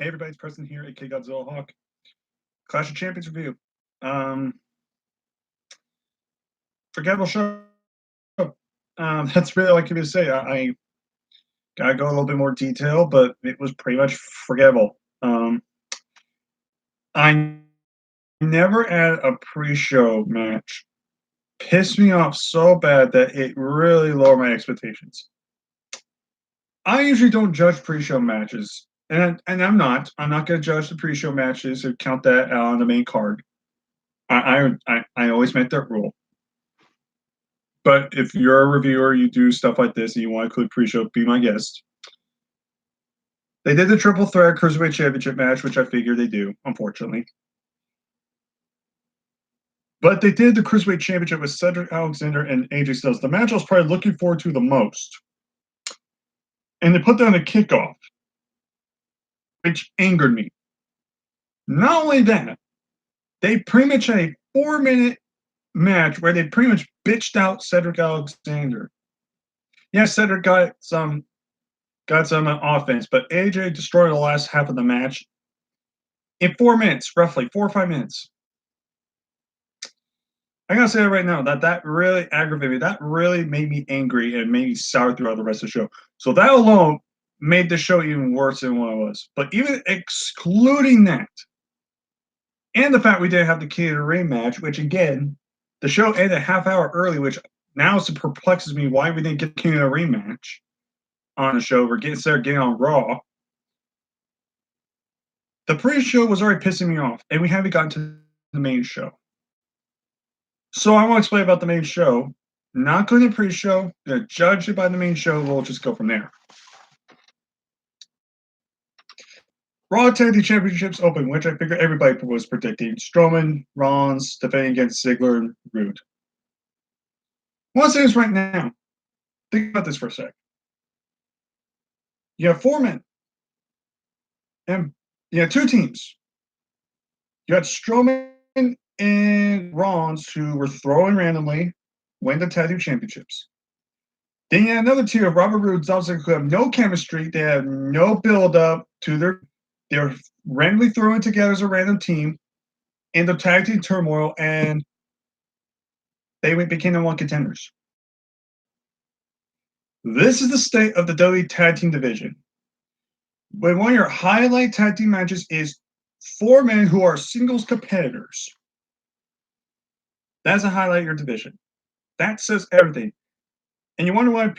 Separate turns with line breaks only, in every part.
Hey everybody, it's Preston here, aka Godzilla Hawk. Clash of Champions review. Um, Forgettable show. That's really all I can say. I gotta go a little bit more detail, but it was pretty much forgettable. I never had a pre-show match piss me off so bad that it really lowered my expectations. I usually don't judge pre-show matches, and I'm not. I'm not gonna judge the pre-show matches and count that on the main card. I always make that rule. But if you're a reviewer, you do stuff like this, and you want to include pre-show, be my guest. They did the triple threat cruiserweight championship match, which I figured they do, unfortunately. But they did the cruiserweight championship with Cedric Alexander and AJ Styles. The match I was probably looking forward to the most. And they put down a kickoff, which angered me. Not only that, they pretty much had a 4-minute match where they pretty much bitched out Cedric Alexander. Yeah, Cedric got some offense, but AJ destroyed the last half of the match in 4 minutes, roughly 4 or 5 minutes. I gotta say that right now, that really aggravated me. That really made me angry and made me sour throughout the rest of the show. So that alone made the show even worse than what it was. But even excluding that, and the fact we didn't have the King of the Ring match, which again, the show ended a half hour early, which now perplexes me why we didn't get the King of the Ring match on the show. We're getting on Raw. The pre-show was already pissing me off, and we haven't gotten to the main show. So I want to explain about the main show. Not going to pre-show, gonna judge it by the main show. We'll just go from there. Raw Tag Team Championships Open, which I figure everybody was predicting. Strowman, Rollins defending against Ziggler and Rude. I want to say this right now. Think about this for a sec. You have 4 men. And you have 2 teams. You had Strowman and Rollins, who were throwing randomly, win the Tag Team Championships. Then you had another tier of Robert Roode, Ziggler, who have no chemistry. They have no build-up to their. They're randomly thrown together as a random team in the tag team turmoil, and they became the 1 contenders. This is the state of the WWE Tag Team division. When one of your highlight tag team matches is 4 men who are singles competitors, that's a highlight of your division. That says everything. And you wonder why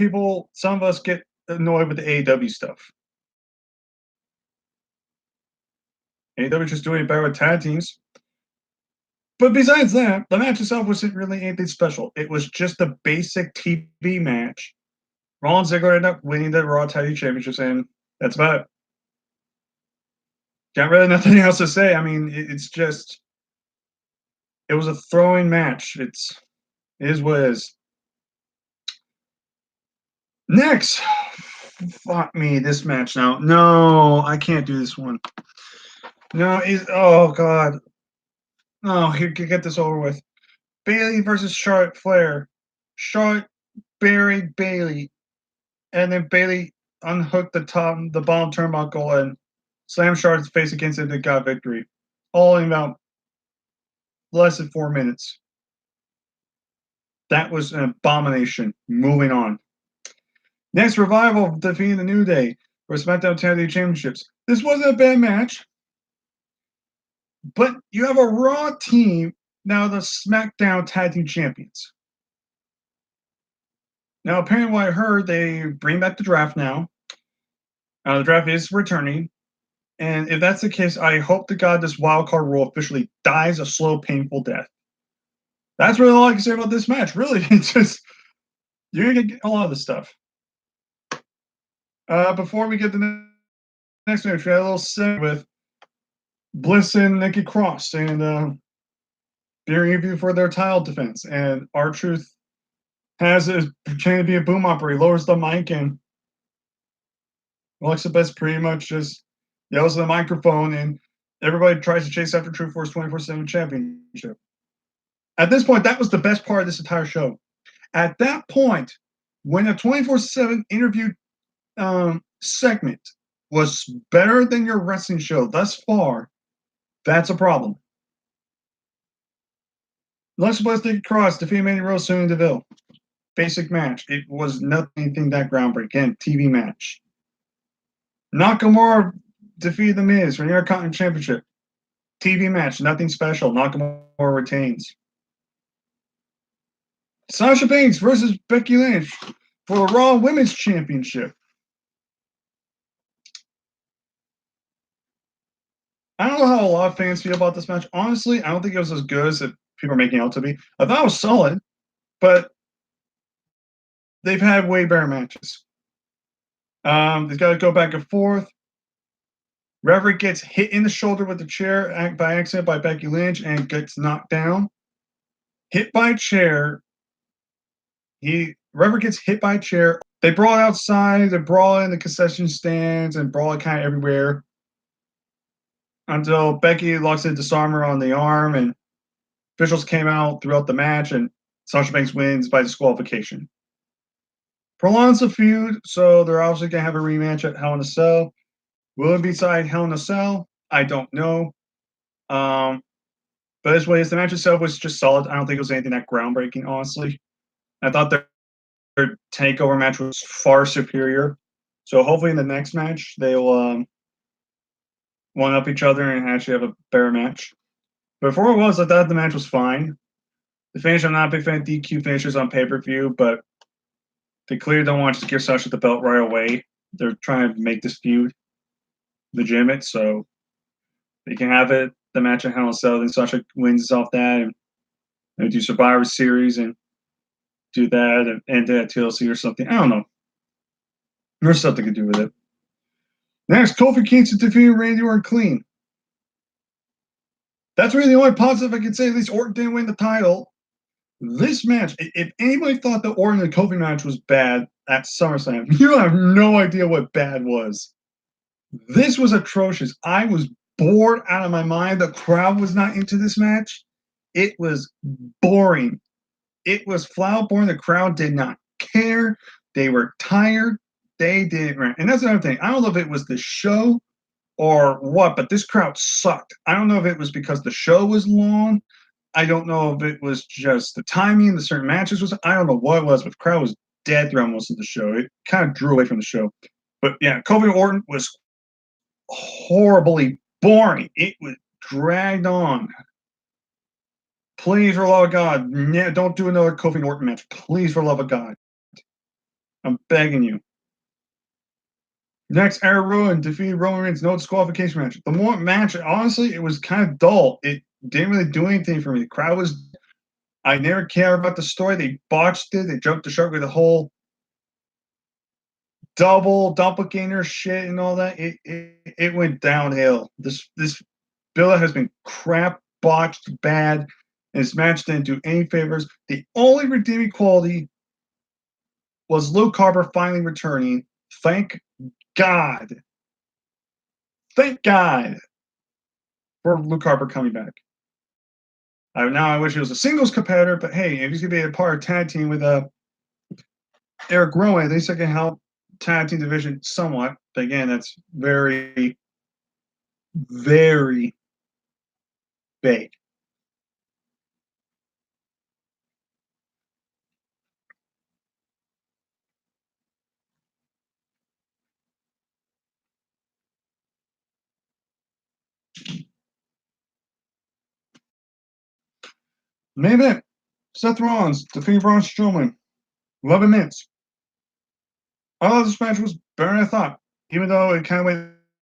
some of us get annoyed with the AEW stuff. AEW is just doing it better with tag teams. But besides that, the match itself wasn't really anything special. It was just a basic TV match. Rollins and Ziggler ended up winning the Raw Tag Team Championships, and that's about it. Got really nothing else to say. I mean, it was a throwing match. It is what it is. Next, fuck me, this match now. No, I can't do this one. No, oh god. Oh, here, get this over with. Bayley versus Charlotte Flair. Charlotte buried Bayley, and then Bayley unhooked the bottom turnbuckle and slammed Charlotte's face against it and got victory. All in about less than 4 minutes. That was an abomination. Moving on. Next, Revival defeating the New Day for SmackDown Tag Team Championships. This wasn't a bad match, but you have a Raw team now, the SmackDown Tag Team Champions. Now, apparently, what I heard, they bring back the draft now. The draft is returning. And if that's the case, I hope to God this wildcard rule officially dies a slow, painful death. That's really all I can say about this match. Really, it's just, you're going to get a lot of this stuff. Before we get to the next match, we had a little segment with Bliss and Nikki Cross and being interviewed for their title defense. And R-Truth has it pretending to be a boom operator, lowers the mic, and Alexa Bliss pretty much just yells at the microphone, and everybody tries to chase after Truth for his 24/7 championship. At this point, that was the best part of this entire show. At that point, when a 24/7 interview segment was better than your wrestling show thus far, that's a problem. Alexa Bliss Nikki Cross defeated Mandy Rose, Sonya Deville. Basic match. It was nothing that groundbreaking. Again, TV match. Nakamura defeated The Miz for the Intercontinental Championship. TV match. Nothing special. Nakamura retains. Sasha Banks versus Becky Lynch for the Raw Women's Championship. I don't know how a lot of fans feel about this match. Honestly, I don't think it was as good as people are making it out to be. I thought it was solid, but they've had way better matches. They've got to go back and forth. Reverie gets hit in the shoulder with the chair by accident by Becky Lynch and gets knocked down. Hit by a chair. Reverie gets hit by a chair. They brawl outside. They brawl in the concession stands and brawl kind of everywhere until Becky locks a disarmer on the arm and officials came out throughout the match and Sasha Banks wins by disqualification. Prolongs the feud, so they're obviously going to have a rematch at Hell in a Cell. Will it be side Hell in a Cell? I don't know. But as way as the match itself was just solid. I don't think it was anything that groundbreaking, honestly. I thought their takeover match was far superior. So hopefully in the next match they'll one up each other and actually have a better match. Before it was, I thought the match was fine. The finish, I'm not a big fan of DQ finishes on pay-per-view, but they clearly don't want to give Sasha the belt right away. They're trying to make this feud legitimate, so they can have it, the match at Hell in a Cell, then Sasha wins off that, and they do Survivor Series and do that, and end it at TLC or something. I don't know. There's something to do with it. Next, Kofi Kingston defeated Randy Orton clean. That's really the only positive I can say. At least Orton didn't win the title. This match, if anybody thought the Orton and Kofi match was bad at SummerSlam, you have no idea what bad was. This was atrocious. I was bored out of my mind. The crowd was not into this match. It was boring. It was flat boring. The crowd did not care. They were tired. They didn't. And that's another thing. I don't know if it was the show or what, but this crowd sucked. I don't know if it was because the show was long. I don't know if it was just the timing, the certain matches was. I don't know what it was, but the crowd was dead throughout most of the show. It kind of drew away from the show. But yeah, Kofi Orton was horribly boring. It was dragged on. Please, for the love of God, don't do another Kofi Orton match. Please, for the love of God. I'm begging you. Next, Eric Rowan defeated Roman Reigns, no disqualification match. The more match, honestly, it was kind of dull. It didn't really do anything for me. The crowd was. I never cared about the story. They botched it. They jumped the shark with the whole doppelganger shit and all that. It went downhill. This build has been crap, botched, bad, and this match didn't do any favors. The only redeeming quality was Luke Harper finally returning. Thank God. Thank God for Luke Harper coming back. Now I wish he was a singles competitor, but hey, if he's gonna be a part of tag team with Eric Rowan, at least I can help tag team division somewhat. But again, that's very, very vague. Main event: Seth Rollins defeated Braun Strowman. 11 minutes. I thought this match was better than I thought. Even though it kind of went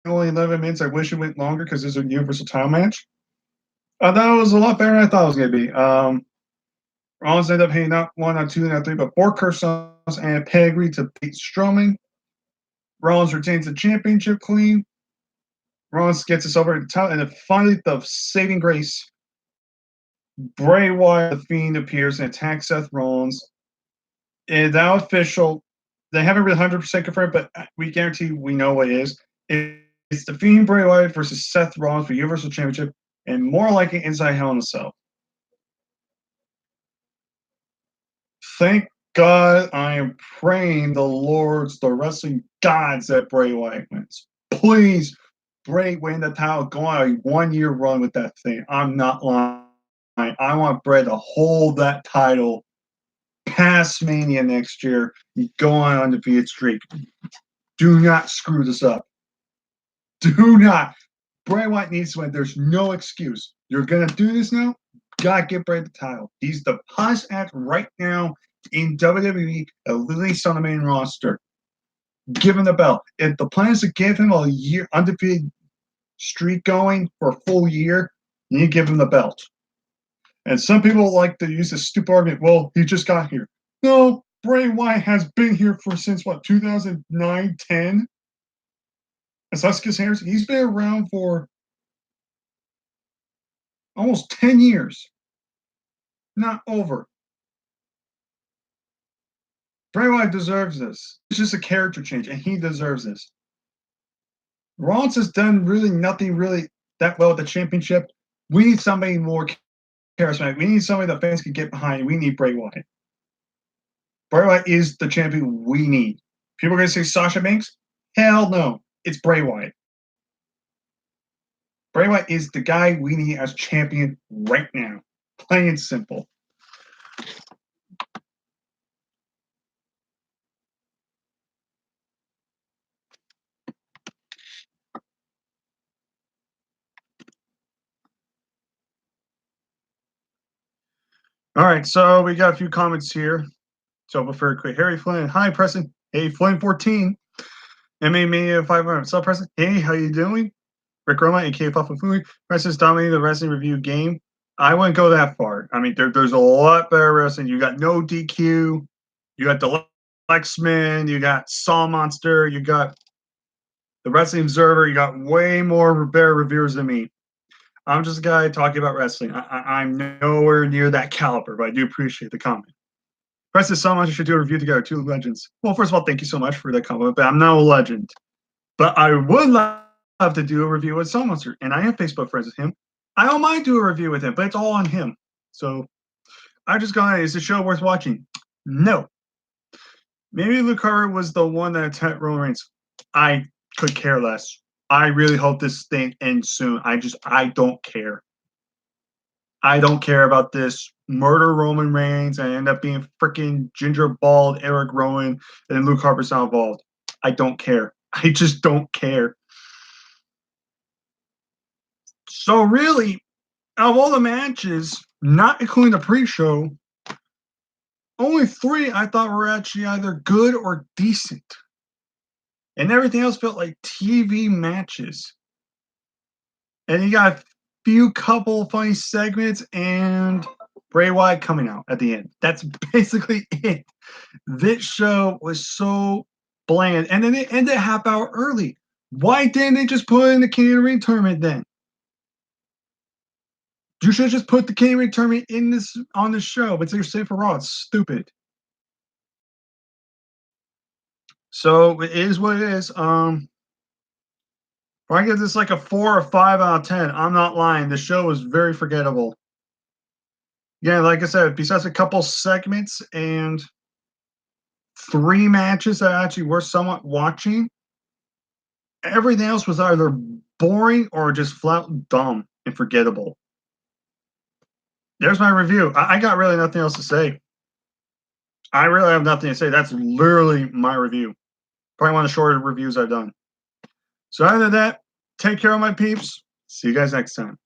only 11 minutes, I wish it went longer because it's a Universal title match. I thought it was a lot better than I thought it was going to be. Rollins ended up hitting not one, not two, not three, but four curse songs and a pedigree to beat Strowman. Rollins retains the championship clean. Rollins gets us over the top, and then finally, the saving grace. Bray Wyatt, the Fiend, appears and attacks Seth Rollins. It's now official. They haven't really 100% confirmed, but we guarantee we know what it is. It's the Fiend Bray Wyatt versus Seth Rollins for Universal Championship, and more likely inside Hell in a Cell. Thank God I am praying the wrestling gods that Bray Wyatt wins. Please, Bray win the title. Go on a 1-year run with that thing. I'm not lying. I want Bray to hold that title past Mania next year. You go on undefeated streak. Do not screw this up. Do not. Bray Wyatt needs to win. There's no excuse. You're gonna do this now. Gotta get Bray the title. He's the hottest act right now in WWE, at least on the main roster. Give him the belt. If the plan is to give him a year undefeated streak going for a full year, you need to give him the belt. And some people like to use this stupid argument, well, he just got here. No, Bray Wyatt has been here for since what, 2009, 10? As Huskis Harrison, he's been around for almost 10 years. Not over. Bray Wyatt deserves this. It's just a character change, and he deserves this. Rollins has done really nothing really that well with the championship. We need somebody more charismatic. We need somebody that fans can get behind. We need Bray Wyatt. Bray Wyatt is the champion we need. People are going to say Sasha Banks? Hell no. It's Bray Wyatt. Bray Wyatt is the guy we need as champion right now. Plain and simple. All right, so we got a few comments here. So very quick. Harry Flynn. Hi, Preston. Hey, Flynn 14. MMA 500. What's up, Preston? Hey, how you doing? Rick Roma, aka Papa Fui. Preston's dominating the wrestling review game. I wouldn't go that far. I mean, there's a lot better wrestling. You got No DQ. You got the Lexman. You got Saw Monster. You got the Wrestling Observer. You got way more better reviewers than me. I'm just a guy talking about wrestling. I'm nowhere near that caliber, but I do appreciate the comment. Preston, so much. You should do a review together. Two legends. Well, first of all, thank you so much for that compliment, but I'm not a legend. But I would love to do a review with Saw Monster, and I am Facebook friends with him. I don't mind doing a review with him, but it's all on him. So I just gone, is the show worth watching? No. Maybe Luke Harper was the one that attacked Roman Reigns. I could care less. I really hope this thing ends soon. I don't care. I don't care about this murder Roman Reigns and end up being freaking ginger bald Eric Rowan and then Luke Harper's not involved. I don't care. I just don't care. So really, out of all the matches, not including the pre-show, only 3 I thought were actually either good or decent. And everything else felt like TV matches. And you got a few couple funny segments and Bray Wyatt coming out at the end. That's basically it. This show was so bland. And then it ended a half hour early. Why didn't they just put in the Canadian Ring Tournament then? You should have just put the Canadian Ring Tournament on this show, but you're safe for Raw. It's stupid. So it is what it is. I give this like a 4 or 5 out of 10. I'm not lying. The show was very forgettable. Yeah, like I said, besides a couple segments and 3 matches that actually were somewhat watching, everything else was either boring or just flat dumb and forgettable. There's my review. I got really nothing else to say. I really have nothing to say. That's literally my review. Probably one of the shorter reviews I've done. So other than that, take care of my peeps. See you guys next time.